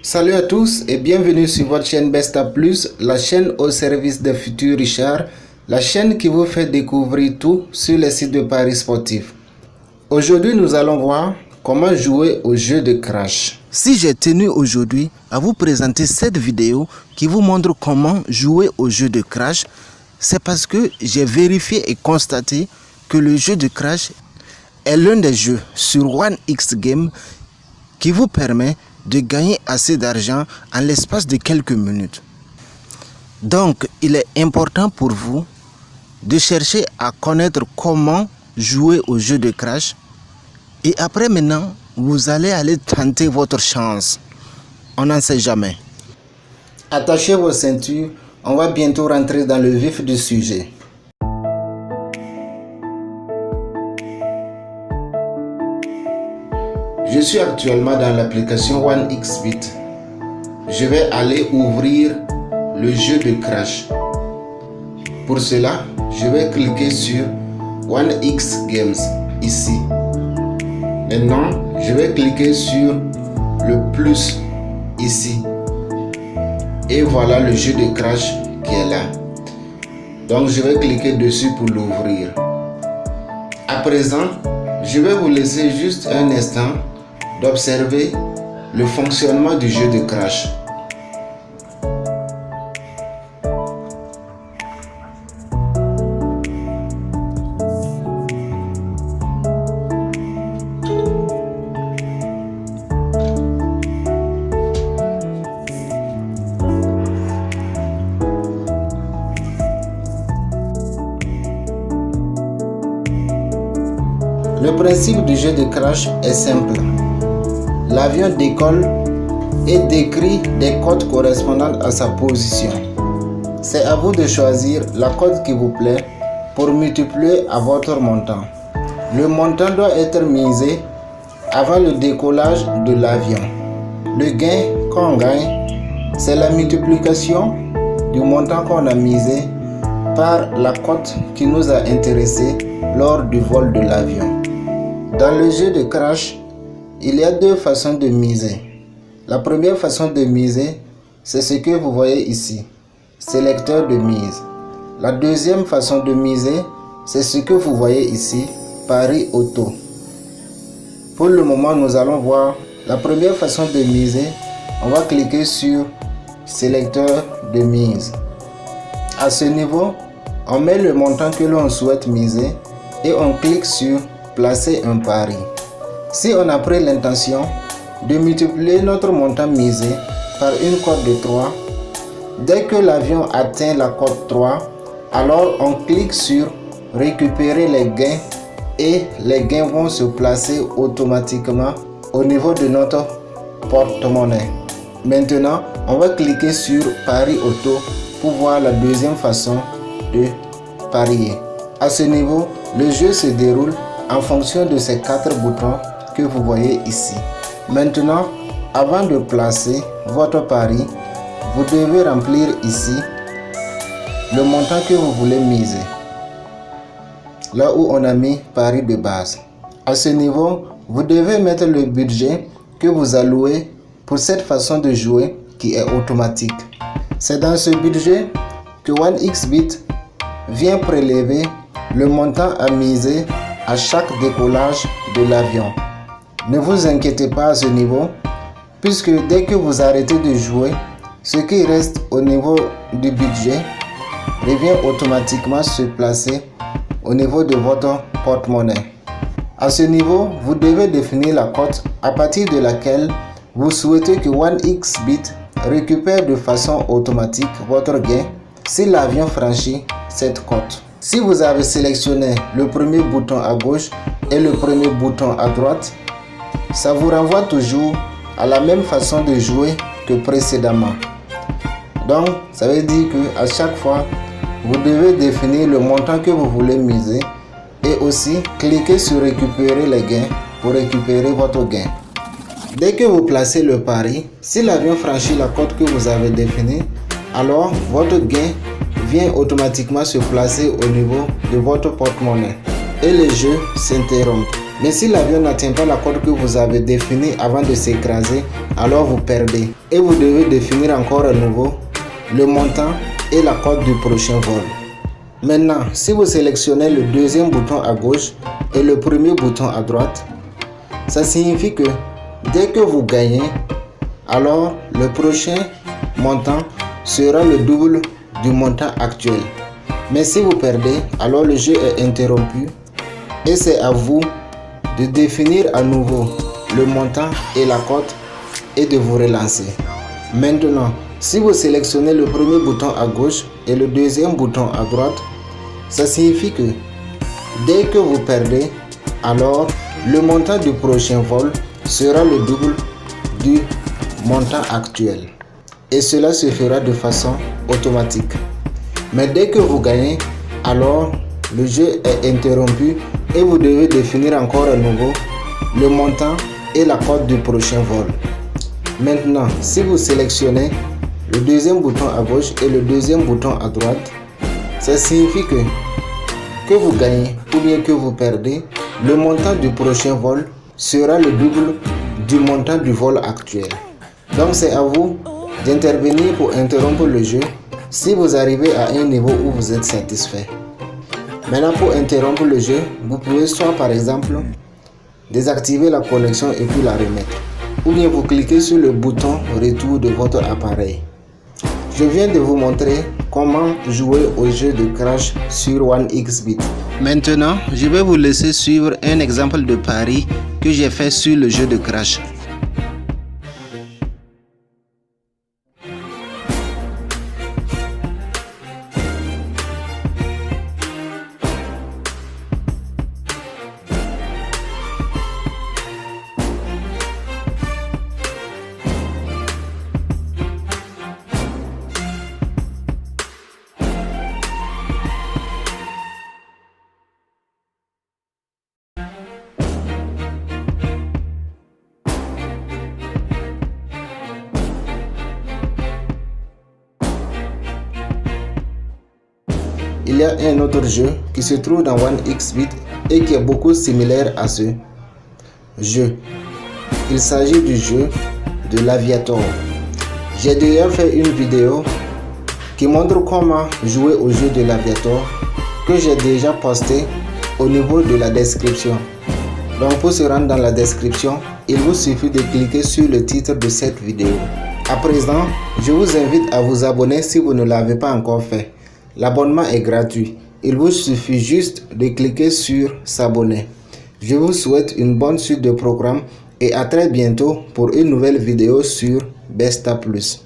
Salut à tous et bienvenue sur votre chaîne Besta Plus, la chaîne au service des futurs Richard, la chaîne qui vous fait découvrir tout sur les sites de paris sportifs. Aujourd'hui, nous allons voir comment jouer au jeu de Crash. Si j'ai tenu aujourd'hui à vous présenter cette vidéo qui vous montre comment jouer au jeu de Crash, c'est parce que j'ai vérifié et constaté que le jeu de Crash est l'un des jeux sur One X Game qui vous permet de gagner assez d'argent en l'espace de quelques minutes. Donc, il est important pour vous de chercher à connaître comment jouer au jeu de Crash. Et après maintenant, vous allez aller tenter votre chance. On n'en sait jamais. Attachez vos ceintures, on va bientôt rentrer dans le vif du sujet. Je suis actuellement dans l'application OneXBet. Je vais aller ouvrir le jeu de Crash. Pour cela, je vais cliquer sur OneX Games ici. Maintenant, je vais cliquer sur le plus ici. Et voilà le jeu de Crash qui est là. Donc, je vais cliquer dessus pour l'ouvrir. À présent, je vais vous laisser juste un instant d'observer le fonctionnement du jeu de Crash. Le principe du jeu de Crash est simple. L'avion décolle et décrit des codes correspondant à sa position. C'est à vous de choisir la cote qui vous plaît pour multiplier à votre montant. Le montant doit être misé avant le décollage de l'avion. Le gain qu'on gagne, c'est la multiplication du montant qu'on a misé par la cote qui nous a intéressé lors du vol de l'avion. Dans le jeu de Crash, il y a deux façons de miser. La première façon de miser, c'est ce que vous voyez ici, sélecteur de mise. La deuxième façon de miser, c'est ce que vous voyez ici, pari auto. Pour le moment, nous allons voir la première façon de miser. On va cliquer sur sélecteur de mise. À ce niveau, on met le montant que l'on souhaite miser et on clique sur placer un pari. Si on a pris l'intention de multiplier notre montant misé par une cote de 3, dès que l'avion atteint la cote 3, alors on clique sur récupérer les gains et les gains vont se placer automatiquement au niveau de notre porte-monnaie. Maintenant, on va cliquer sur pari auto pour voir la deuxième façon de parier. À ce niveau, le jeu se déroule en fonction de ces 4 boutons que vous voyez ici. Maintenant, avant de placer votre pari, vous devez remplir ici le montant que vous voulez miser. Là où on a mis pari de base. À ce niveau, vous devez mettre le budget que vous allouez pour cette façon de jouer qui est automatique. C'est dans ce budget que OneXBet vient prélever le montant à miser à chaque décollage de l'avion. Ne vous inquiétez pas à ce niveau, puisque dès que vous arrêtez de jouer, ce qui reste au niveau du budget revient automatiquement se placer au niveau de votre porte-monnaie. À ce niveau, vous devez définir la cote à partir de laquelle vous souhaitez que OneXBet récupère de façon automatique votre gain si l'avion franchit cette cote. Si vous avez sélectionné le premier bouton à gauche et le premier bouton à droite, ça vous renvoie toujours à la même façon de jouer que précédemment. Donc, ça veut dire qu'à chaque fois, vous devez définir le montant que vous voulez miser et aussi cliquer sur récupérer les gains pour récupérer votre gain. Dès que vous placez le pari, si l'avion franchit la cote que vous avez définie, alors votre gain vient automatiquement se placer au niveau de votre porte-monnaie et le jeu s'interrompt. Mais si l'avion n'atteint pas la cote que vous avez définie avant de s'écraser, alors vous perdez et vous devez définir encore à nouveau le montant et la cote du prochain vol. Maintenant, si vous sélectionnez le deuxième bouton à gauche et le premier bouton à droite, ça signifie que dès que vous gagnez, alors le prochain montant sera le double du montant actuel. Mais si vous perdez, alors le jeu est interrompu et c'est à vous de définir à nouveau le montant et la cote et de vous relancer. Maintenant, si vous sélectionnez le premier bouton à gauche et le deuxième bouton à droite, ça signifie que dès que vous perdez, alors le montant du prochain vol sera le double du montant actuel. Et cela se fera de façon automatique. Mais dès que vous gagnez, alors le jeu est interrompu et vous devez définir encore à nouveau le montant et la cote du prochain vol. Maintenant, si vous sélectionnez le deuxième bouton à gauche et le deuxième bouton à droite, ça signifie que vous gagnez ou bien que vous perdez, le montant du prochain vol sera le double du montant du vol actuel. Donc c'est à vous d'intervenir pour interrompre le jeu si vous arrivez à un niveau où vous êtes satisfait. Maintenant, pour interrompre le jeu, vous pouvez soit par exemple désactiver la connexion et puis la remettre, ou bien vous cliquez sur le bouton retour de votre appareil. Je viens de vous montrer comment jouer au jeu de Crash sur 1xBet. Maintenant, je vais vous laisser suivre un exemple de pari que j'ai fait sur le jeu de Crash. Il y a un autre jeu qui se trouve dans 1xBet et qui est beaucoup similaire à ce jeu. Il s'agit du jeu de l'Aviator. J'ai déjà fait une vidéo qui montre comment jouer au jeu de l'Aviator que j'ai déjà posté au niveau de la description. Donc pour se rendre dans la description, il vous suffit de cliquer sur le titre de cette vidéo. À présent, je vous invite à vous abonner si vous ne l'avez pas encore fait. L'abonnement est gratuit. Il vous suffit juste de cliquer sur s'abonner. Je vous souhaite une bonne suite de programmes et à très bientôt pour une nouvelle vidéo sur Besta Plus.